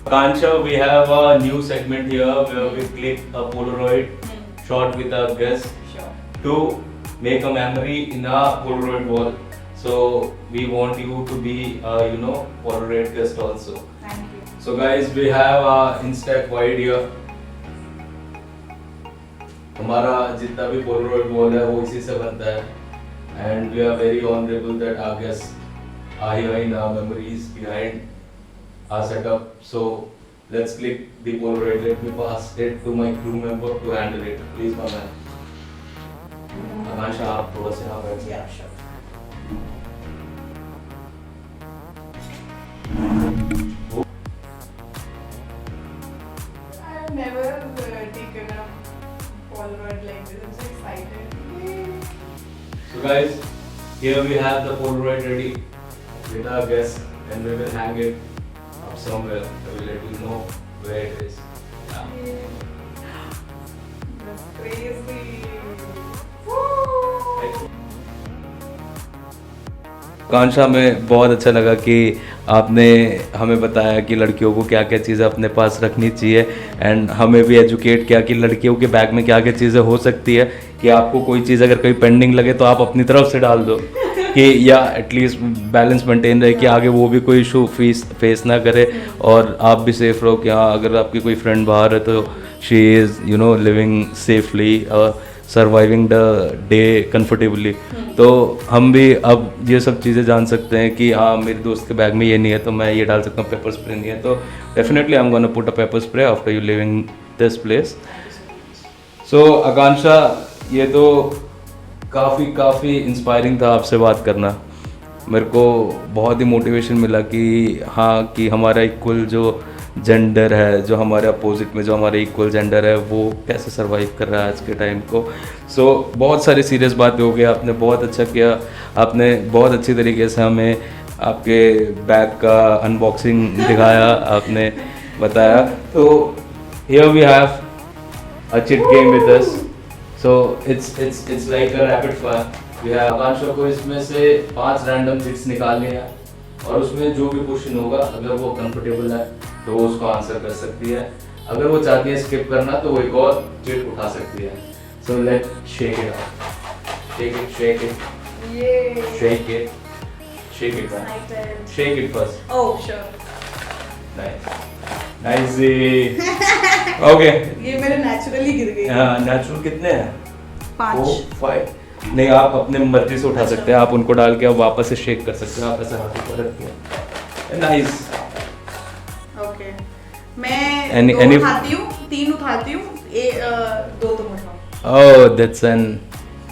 Kansha, we have a new segment here where we click a Polaroid shot with our guest Sure. to make a memory in a Polaroid wall. So we want you to be, Polaroid guest also. Thank you. So guys, we have a Instax wide here. हमारा जितना भी Polaroid wall है वो इसी से बनता है. And we are very honorable that our guests are here in our memories behind our setup. So let's click the Polaroid. Let me pass it to my crew member to handle it. Please, my man. आकांक्षा, आप थोड़ा सा यहाँ बैठ Yeah, sure. I've never taken a Polaroid like this. I'm so excited. So guys, here we have the Polaroid ready with our guest, and we will hang it up somewhere. I will let you know where it is. Yeah. That's crazy. Woo! आकांक्षा, में बहुत अच्छा लगा कि आपने हमें बताया कि लड़कियों को क्या क्या चीज़ें अपने पास रखनी चाहिए एंड हमें भी एजुकेट किया कि लड़कियों के बैग में क्या क्या चीज़ें हो सकती है कि आपको कोई चीज़ अगर कहीं पेंडिंग लगे तो आप अपनी तरफ से डाल दो कि या एटलीस्ट बैलेंस मेंटेन रहे कि आगे वो भी कोई इशू फेस ना करे और आप भी सेफ रहो कि हाँ अगर आपकी कोई फ्रेंड बाहर है तो she is living safely surviving the day comfortably. तो हम भी अब ये सब चीज़ें जान सकते हैं कि हाँ मेरे दोस्त के बैग में ये नहीं है तो मैं ये डाल सकता हूँ, पेपर स्प्रे नहीं है तो definitely I am gonna put a pepper spray after you leaving this place. So Akanksha, ये तो काफ़ी इंस्पायरिंग था आपसे बात करना. मेरे को बहुत ही मोटिवेशन मिला कि हाँ कि हमारा इक्वल जो जेंडर है, जो हमारे अपोजिट में जो हमारे इक्वल जेंडर है वो कैसे सरवाइव कर रहा है आज के टाइम को. सो बहुत सारी सीरियस बातें हो गई, आपने बहुत अच्छा किया, आपने बहुत अच्छी तरीके से हमें आपके बैग का अनबॉक्सिंग दिखाया, आपने बताया. तो here we have a chit game with us. So it's like a rapid fire. We have Akanksha को इसमें से 5 रैंडम चिट्स निकालने हैं और उसमें जो भी क्वेश्चन होगा अगर वो कंफर्टेबल है तो वो उसको आंसर कर सकती है. अगर वो चाहती है स्किप करना तो वो एक और चिट उठा सकती है. So let shake it out. Shake it Yay! Shake it Excited. Shake it first. Oh, sure. Nice. Okay. ये मेरे नेचुरली गिर गई. हाँ, नेचुरल कितने हैं? 5. 5. नहीं, आप अपने मर्जी से उठा सकते हैं, आप उनको डाल के आप वापस से शेक कर सकते हैं. आप ऐसा हाथ ऊपर रखिए. नाइस. ओके. मैं Any- 2 any- उठाती हूँ, 3 उठाती हूँ, 2 तुम उठाओ. Oh, that's an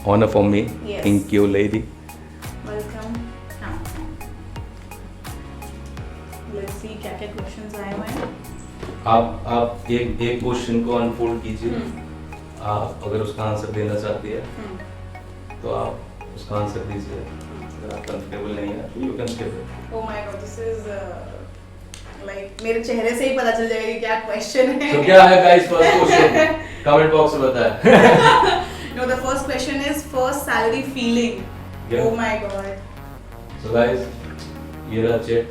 honor for me. Yes. Thank you, lady. Welcome. हाँ. Let's see क्या क्या क्वेश्चंस आए हुए हैं. आप एक क्वेश्चन को अनफोल्ड कीजिए. आप अगर उसका आंसर देना चाहती है तो आप उसका आंसर दीजिए. अगर आप कंफर्टेबल नहीं है तो you can skip it. Oh my God, this is like मेरे चेहरे से ही पता चल जाएगा कि क्या क्वेश्चन है. तो क्या है guys first question? Comment box में बताएं. No, the first question is first salary feeling. Yeah. Oh my God. So guys, ये रहा चेक.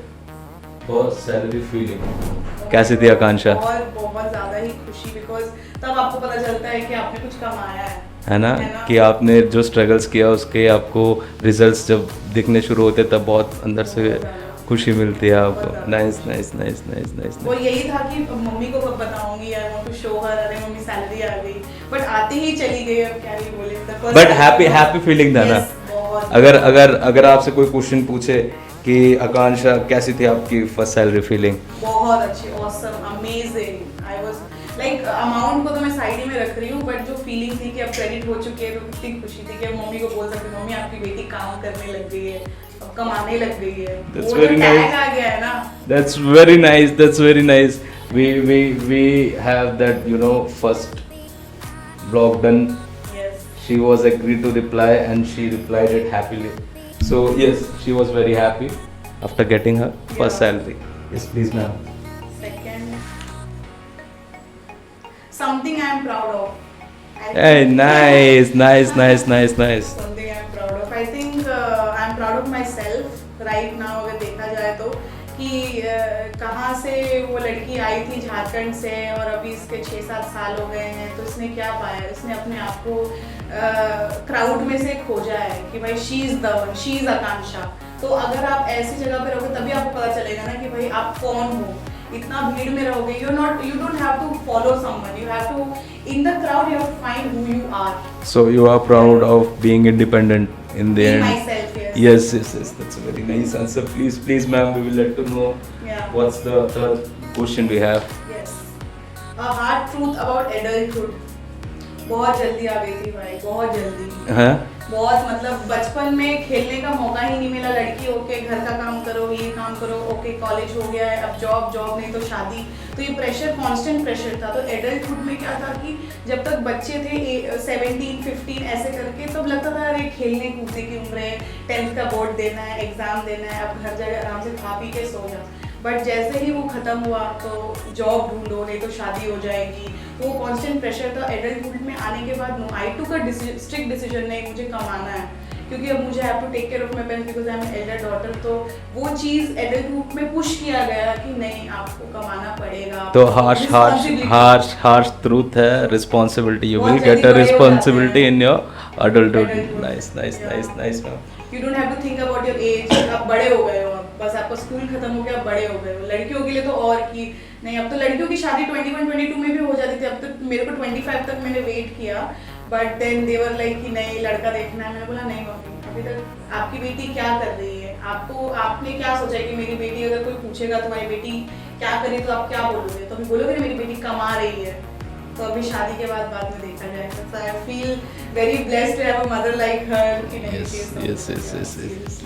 First salary feeling. कैसी थी आकांक्षा? और बहुत ज़्यादा ही खुशी because तब आपको पता चलता है कि आपने कुछ कमाया है ना कि आपने जो स्ट्रगल्स किया उसके आपको रिजल्ट्स जब दिखने शुरू होते तब बहुत अंदर से खुशी मिलती है आपको. Nice nice nice nice nice. वो यही था कि मम्मी को कब बताऊंगी, आई वांट टू शो हर, अरे मम्मी सैलरी आ गई, बट आते ही चली गई. अब क्या ही बोले. बट हैप्पी फीलिंग था ना. अगर आपसे कोई क्वेश्चन पूछे कि आकांक्षा कैसी थी आपकी फर्स्ट सैलरी फीलिंग? बहुत अच्छी, awesome, amazing. I was like amount को तो मैं साइड में रख रही हूँ बट जो फीलिंग थी कि अब क्रेडिट हो चुकी है तो कितनी खुशी थी कि अब मम्मी को बोल सकती हूँ मम्मी आपकी बेटी काम करने लग गई है, अब कमाने लग गई है. That's वो very जो nice. टैग आ गया है ना. That's very nice. That's very nice. We have that first vlog done. Yes. She was agreed to reply and she replied it happily. So yes, she was very happy after getting her first salary. Yes, please, ma'am. Second, something I am proud of. Hey, nice. Something I am proud of. I think I am proud of myself right now. अगर देखा जाए तो कि कहाँ से वो लड़की आई थी झारखंड से और अभी इसके 6-7 साल हो गए हैं, तो इसने क्या पाया, इसने अपने आप को क्राउड में से खोजा है कि भाई she is the one, she is Akanksha. तो अगर आप ऐसी जगह पे रहोगे तभी आपको पता चलेगा ना कि भाई आप कौन हो। इतना भीड़ में रहोगे, you don't have to follow someone, you have to in the crowd you have to find who you are. So you are proud of being independent in the Be end. myself, yes. Yes, that's a very nice answer. Please, ma'am, we will let to know Yeah. what's the third question we have. Yes. A hard truth about adulthood. बहुत जल्दी आ गई थी भाई, बहुत जल्दी। हाँ? बहुत मतलब बचपन में खेलने का मौका ही नहीं मिला। लड़की होके घर का काम करो, ये काम करो, ओके कॉलेज हो गया है, अब जॉब नहीं तो शादी। तो ये प्रेशर, कांस्टेंट प्रेशर था। तो एडल्टहुड में क्या था कि जब तक बच्चे थे 17-15 ऐसे करके, तब लगता था अरे खेलने कूदने की उम्र है, 10th का बोर्ड देना है, एग्जाम देना है, अब घर जाकर आराम से खा पी के सो जा। बट जैसे ही वो ख़त्म हुआ तो जॉब ढूंढो, नहीं तो शादी हो जाएगी। वो कांस्टेंट प्रेशर था। एडल्टहुड में आने के बाद no, I took a strict decision, नहीं मुझे कमाना है, क्योंकि अब मुझे have to take care of my parents because I am elder daughter. तो वो चीज़ एडल्टहुड में पुश किया गया कि नहीं आपको कमाना पड़ेगा। तो harsh truth है, responsibility. You will get a responsibility in your adulthood. Nice, ma'am. You don't have to think about your age. आप बड़े हो गए हो, अब बस आपका स्कूल खत्म हो गया, अब बड़े हो गए हो। लड़कियों के लिए तो और कि नहीं, अब तो लड़कियों की शादी 21-22 में भी हो जाती थी। अब तो मेरे को 25 तक मैंने वेट किया, but then they were like कि नहीं लड़का देखना है। मैंने बोला नहीं मम्मी, अभी तक आपकी बेटी क्या कर रही है, आपने क्या सोचा है कि मेरी बेटी, अगर कोई पूछेगा तुम्हारी बेटी क्या करी तो आप क्या बोलोगे? तो अभी बोलोगे ना मेरी बेटी कमा रही है। तो अभी शादी के बाद में देखा जाएगा। So I feel very blessed to have a mother like her. Yes.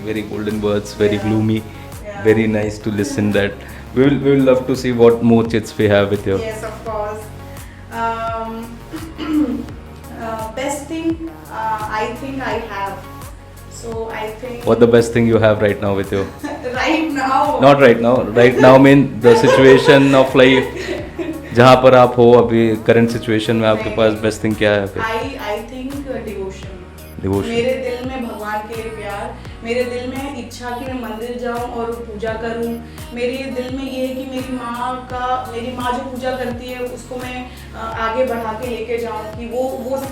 Very golden words, very Yeah. gloomy, Yeah. very nice to listen that. We will love to see what more chits we have with you. Yes, of course. Best thing I think I have. So I think. What the best thing you have right now with you? Right now. Not right now. Right now mean the situation of life. जहाँ पर आप हो अभी current situation में आपके पास best thing क्या है फिर? I think devotion. Devotion. मेरे दिल में भगवान के लिए प्यार, मेरे दिल में इच्छा कि मैं मंदिर जाऊं और पूजा करूं। मेरे दिल में ये है कि मेरी माँ जो पूजा करती है उसको मैं आगे बढ़ा के लेके जाऊं, कि वो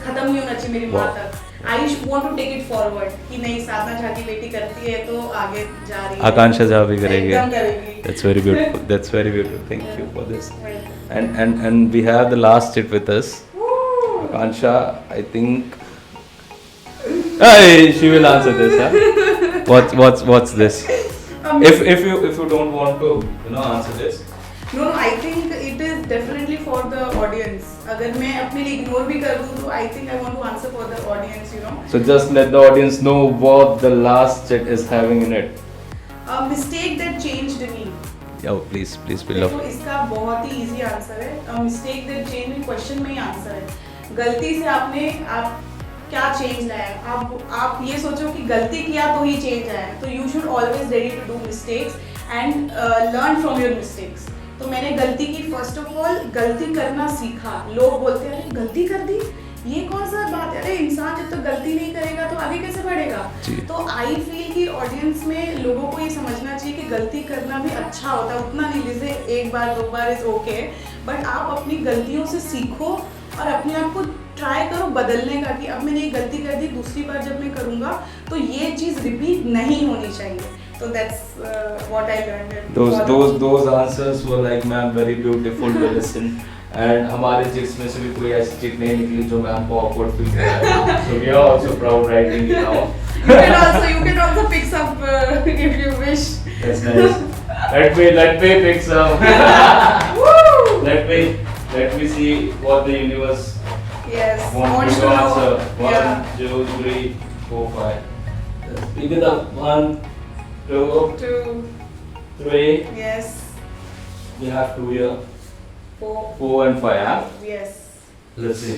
खत्म नहीं होना चाहिए मेरी माँ तक। I want to take it forward कि नहीं साधना झा की बेटी करती है तो आगे जा रही है, आकांक्षा झा भी करेगी। एकदम करेगी। That's very beautiful. That's very beautiful. Thank you for this. Welcome. And we have the last chit with us. Woo! Akansha, I think. Hey, she will answer this. Huh? What's this? If you don't want to answer this. No, I think it is definitely for the audience. अगर मैं अपने लिए ignore भी कर दूँ तो I think I want to answer for the audience, you know. So just let the audience know what the last chit is having in it. A mistake that changed me. Yeah, please, we love. देखो इसका बहुत ही easy answer है. A mistake that changed me question में ही answer है. गलती से आप क्या चेंज लाया? आप ये सोचो कि गलती किया तो ही चेंज आया. तो you should always ready to do mistakes and learn from your mistakes. तो मैंने गलती की, फर्स्ट ऑफ ऑल गलती करना सीखा. लोग बोलते हैं अरे गलती कर दी, ये कौन सा बात है? अरे इंसान जब तक गलती नहीं करेगा तो आगे कैसे बढ़ेगा? तो आई फील कि ऑडियंस में लोगों को ये समझना चाहिए कि गलती करना भी अच्छा होता है. उतना नहीं जैसे एक बार दो बार इज ओके, बट आप अपनी गलतियों से सीखो और अपने आप को ट्राई करो बदलने का कि अब मैंने ये गलती कर दी, दूसरी बार जब मैं करूँगा तो ये चीज़ रिपीट नहीं होनी चाहिए. So that's what I learned. Those answers were like ma'am very beautiful to listen. And हमारे chicks में से भी कोई ऐसी chick नहीं निकली जो मैम को awkward feel कराए. So we are also proud writing it down. You can also pick some if you wish. That's nice. Let me pick some. Woo! Let me see what the universe Yes. wants me to answer. 1, Yeah. 2, 3, 4, 5. Let's pick it up. 1, 2, 2. 3. Yes. We have 2 here. 4. 4 and 5. Huh? Yes. Let's see.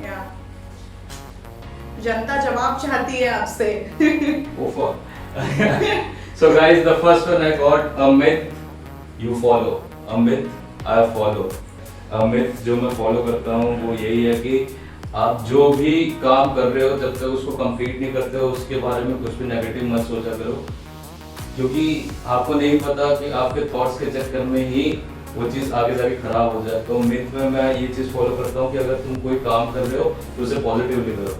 Yeah. जनता जवाब चाहती है आपसे. Go for. So guys, the first one I got a myth you follow. A myth I follow. A myth जो मैं follow करता हूँ वो यही है कि आप जो भी काम कर रहे हो जब तक उसको कंप्लीट नहीं करते हो उसके बारे में कुछ भी नेगेटिव मत सोचा करो. क्योंकि आपको नहीं पता कि आपके थॉट्स के चक्कर में ही वो चीज़ आगे जाके खराब हो जाए। तो मिथ में मैं ये चीज़ फॉलो करता हूँ कि अगर तुम कोई काम कर रहे हो तो उसे पॉजिटिवली करो।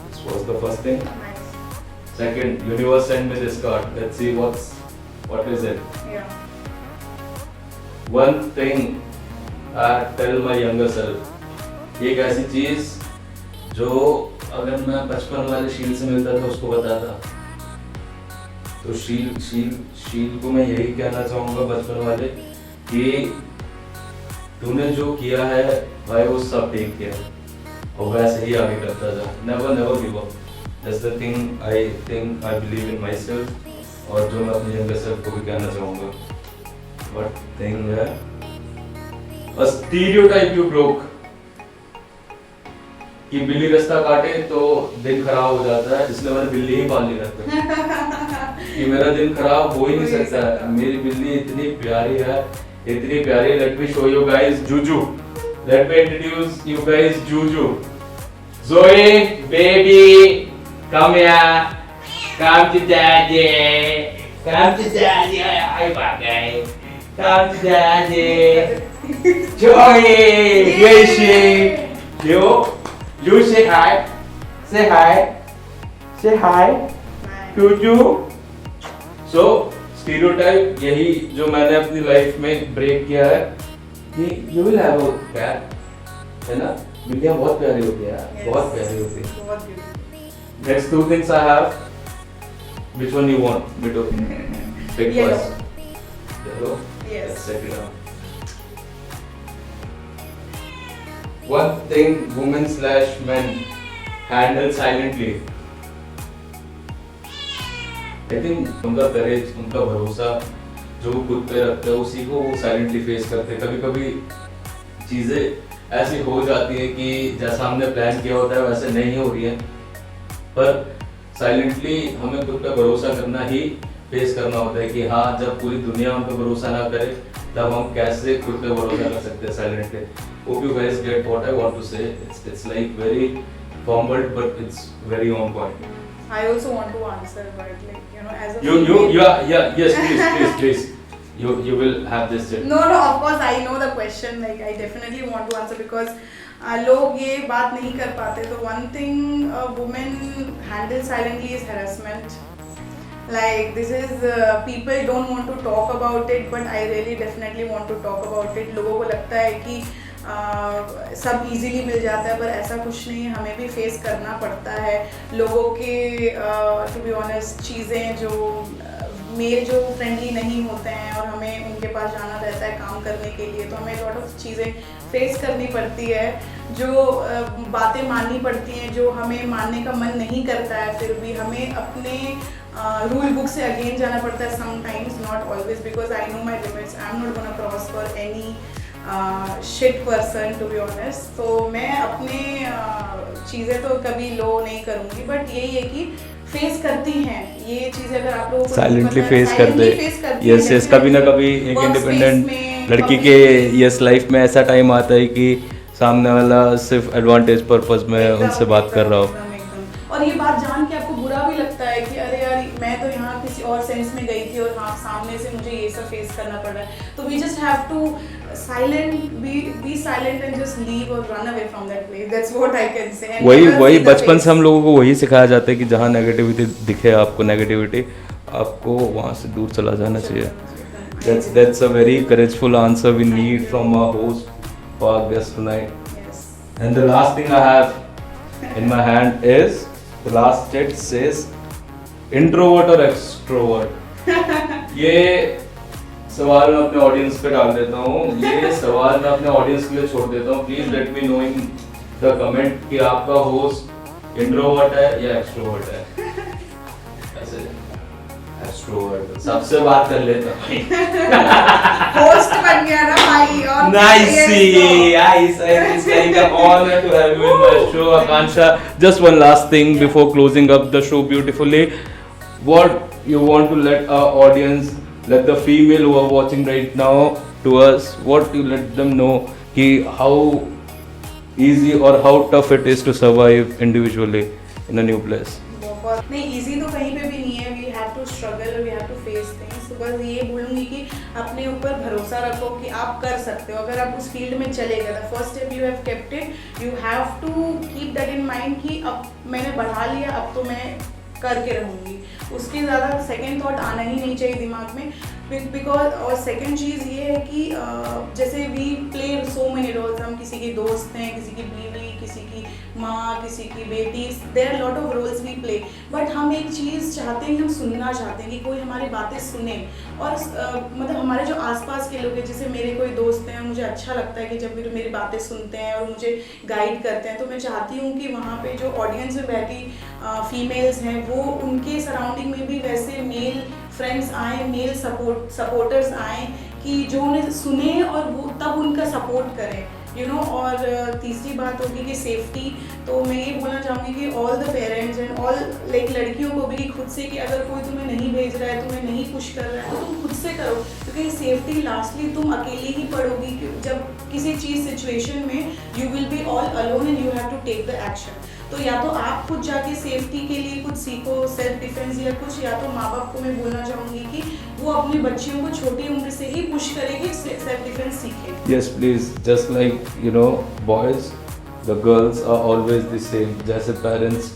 This was the first thing. Second, universe sent me this card. Let's see what is it. Yeah. One thing I tell my younger self. एक ऐसी चीज जो अगर मैं बचपन वाले शील से मिलता था उसको बताता, तो शील को मैं यही कहना चाहूँगा बचपन वाले कि तूने जो किया है भाई वो सब ठीक किया और वैसे ही आगे करता जा। Never give up. That's the thing I think I believe in my self, और जो मैं अपने यंगर सेल्फ को भी कहना चाहूँगा। बट थिंग है a stereotype you broke कि बिल्ली रास्ता काटे तो दिन खराब हो जाता है, इसलिए मैंने बिल्ली ही पाल ली घर पे कि मेरा दिन खराब हो ही नहीं सकता है। मेरी बिल्ली इतनी प्यारी है, इतनी प्यारी। Let me show you guys Juju. Let me introduce you guys Juju. Zoe baby come here, come to daddy, come to daddy. Ay bagay, come to daddy. Joey, where is she? You say hi. Say hi. Say hi. Tuju. So stereotype यही जो मैंने अपनी life में break किया है कि you will have a cat, है ना? बिल्लियाँ बहुत प्यारी होती है यार, बहुत प्यारी होती है। बहुत beautiful. Next two things I have. Which one you want me to pick Yellow. first? Yellow. Yes. Let's check it out. One thing women/men handle silently. I think उनका करेज, उनका भरोसा जो वो खुद पे रखते हैं उसी को वो साइलेंटली फेस करते हैं। कभी कभी चीज़ें ऐसी हो जाती है कि जैसा हमने प्लान किया होता है वैसे नहीं हो रही है, पर साइलेंटली हमें खुद पे भरोसा करना ही फेस करना होता है कि हाँ, जब पूरी दुनिया हम पे भरोसा ना करे तब हम कैसे खुद पे भरोसा कर सकते हैं silently. Hope you guys get what I want to say. It's like very formal but it's very on point. I also want to answer, but like as a You female- yes please. You will have this. No, of course I know the question. Like I definitely want to answer because लोग ये बात नहीं कर पाते। तो one thing a woman handles silently is harassment. Like this is people don't want to talk about it, but I really definitely want to talk about it. लोगों को लगता है कि सब इजीली मिल जाता है, पर ऐसा कुछ नहीं है। हमें भी फेस करना पड़ता है लोगों के टू बी ऑनेस्ट चीज़ें जो मेल जो फ्रेंडली नहीं होते हैं और हमें उनके पास जाना रहता है काम करने के लिए, तो हमें लॉट ऑफ चीज़ें फेस करनी पड़ती है, जो बातें माननी पड़ती हैं जो हमें मानने का मन नहीं करता है, फिर भी हमें अपने रूल बुक से अगेन जाना पड़ता है sometimes, not always, because I know my limits. I am not gonna cross for any shit person to be honest. तो मैं अपने चीज़ें तो कभी लो नहीं करूँगी, बट यही है कि फेस करती हैं ये चीज़ें। अगर आप लोगों को साइलेंटली फेस करते, यस कभी ना कभी एक इंडिपेंडेंट लड़की के यस लाइफ में ऐसा टाइम आता है कि सामने वाला सिर्फ एडवांटेज पर्पस में उनसे बात कर रहा हो। और ये बात जान के आपको बुरा भी लगता है कि अरे यार मैं तो यहाँ किसी और सेंस में गई थी और हाँ सामने से मुझे ये सब फेस करना पड़ रहा है। तो we just have to be silent and just leave और run away from that place. That's what I can say. वही बचपन से हम लोगों को वही सिखाया जाता है कि जहाँ नेगेटिविटी दिखे आपको, नेगेटिविटी आपको वहाँ से दूर चला जाना चाहिए। That's a very courageful answer we need from our host for our guest tonight. Yes. And the last thing I have in my hand is, the last it says introvert or extrovert. ये सवाल मैं अपने audience पे डाल देता हूँ, ये सवाल मैं अपने ऑडियंस के लिए छोड़ देता हूँ। Please let me know in the comment कि आपका होस्ट इंट्रोवर्ट है या एक्सट्रोवर्ट है। ऐसे एक्सट्रोवर्ट सबसे बात कर लेता हूँ। होस्ट बन गया ना भाई। और Nice, it's like an honor to have you in my show, Akansha. Just one last thing before closing up the show beautifully. What you want to let our audience, let the female who are watching right now to us, what you let them know कि how easy or how tough it is to survive individually in a new place. बहुत नहीं easy तो कहीं पे भी नहीं है। We have to struggle, we have to तो बस ये बोलूँगी कि अपने ऊपर भरोसा रखो कि आप कर सकते हो। अगर आप उस फील्ड में चले गए, the first step you have kept it, you have to keep that in mind कि अब मैंने बढ़ा लिया, अब तो मैं करके रहूँगी। उसके ज़्यादा सेकेंड थॉट आना ही नहीं चाहिए दिमाग में, बिकॉज और सेकेंड चीज़ ये है कि जैसे we play so many roles, हम किसी के दोस्त हैं, किसी की बीवी, किसी की माँ, किसी की बेटी, there are lot of roles we play, but हम एक चीज़ चाहते हैं, हम सुनना चाहते हैं कि कोई हमारी बातें सुने। और मतलब हमारे जो आसपास के लोग हैं, जैसे मेरे कोई दोस्त हैं, मुझे अच्छा लगता है कि जब मेरी बातें सुनते हैं और मुझे गाइड करते हैं, तो मैं चाहती हूँ कि वहाँ पे जो ऑडियंस में बैठी फीमेल्स हैं, वो उनके सराउंडिंग में भी वैसे मेल फ्रेंड्स आए, मेल सपोर्टर्स आए कि जो उन्हें सुने और वो तब उनका सपोर्ट करें, यू नो। और तीसरी बात होगी कि सेफ्टी, तो मैं ये बोलना चाहूँगी कि all the parents and all like लड़कियों को भी खुद से कि अगर कोई तुम्हें नहीं भेज रहा है, तुम्हें नहीं पुश कर रहा है, तो तुम खुद से करो, क्योंकि सेफ्टी लास्टली तुम अकेले ही पड़ोगी। जब किसी चीज़ सिचुएशन में you will be all alone and you have to take the action. तो या तो आप खुद जाके सेफ्टी के लिए कुछ सीखो, सेल्फ डिफेंस या कुछ, या तो माँ बाप को मैं बोलना चाहूँगी कि वो अपनी बच्चियों को छोटी उम्र से ही पुश करें कि सेल्फ डिफेंस सीखें। Yes, please. Just like, you know, boys, the girls are always the same. जैसे पेरेंट्स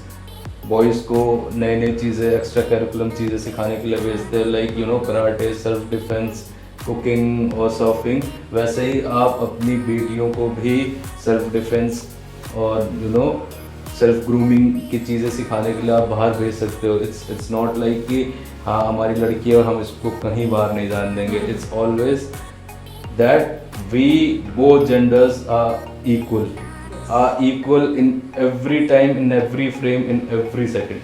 बॉयज़ को नई नई चीज़ें, एक्स्ट्रा करिकुलम चीज़ें सिखाने के लिए भेजते हैं, like you know karate, self defence, cooking और सर्फिंग, वैसे ही आप अपनी बेटियों को भी सेल्फ डिफेंस और यू नो सेल्फ ग्रूमिंग की चीज़ें सिखाने के लिए आप बाहर भेज सकते हो। इट्स नॉट लाइक कि हाँ हमारी लड़की है और हम इसको कहीं बाहर नहीं जाने देंगे। It's always that we both genders are equal in every time, in every frame, in every second.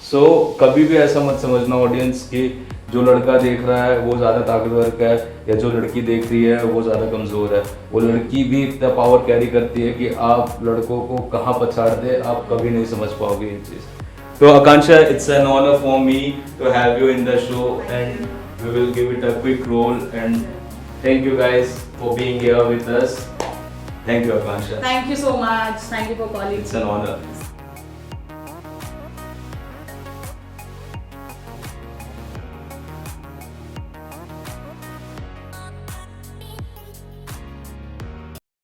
So कभी भी ऐसा मत समझना ऑडियंस कि जो लड़का देख रहा है वो ज़्यादा ताकतवर का है या जो लड़की देख रही है वो ज़्यादा कमज़ोर है। वो लड़की भी इतना पावर कैरी करती है कि आप लड़कों को कहाँ पछाड़ दे, आप कभी नहीं समझ पाओगे ये चीज़। तो Akanksha, it's an honour for me to have you in the show and we will give it a quick roll and thank you guys for being here with us. Thank you, Akansha. Thank you so much. Thank you for calling. It's an honor.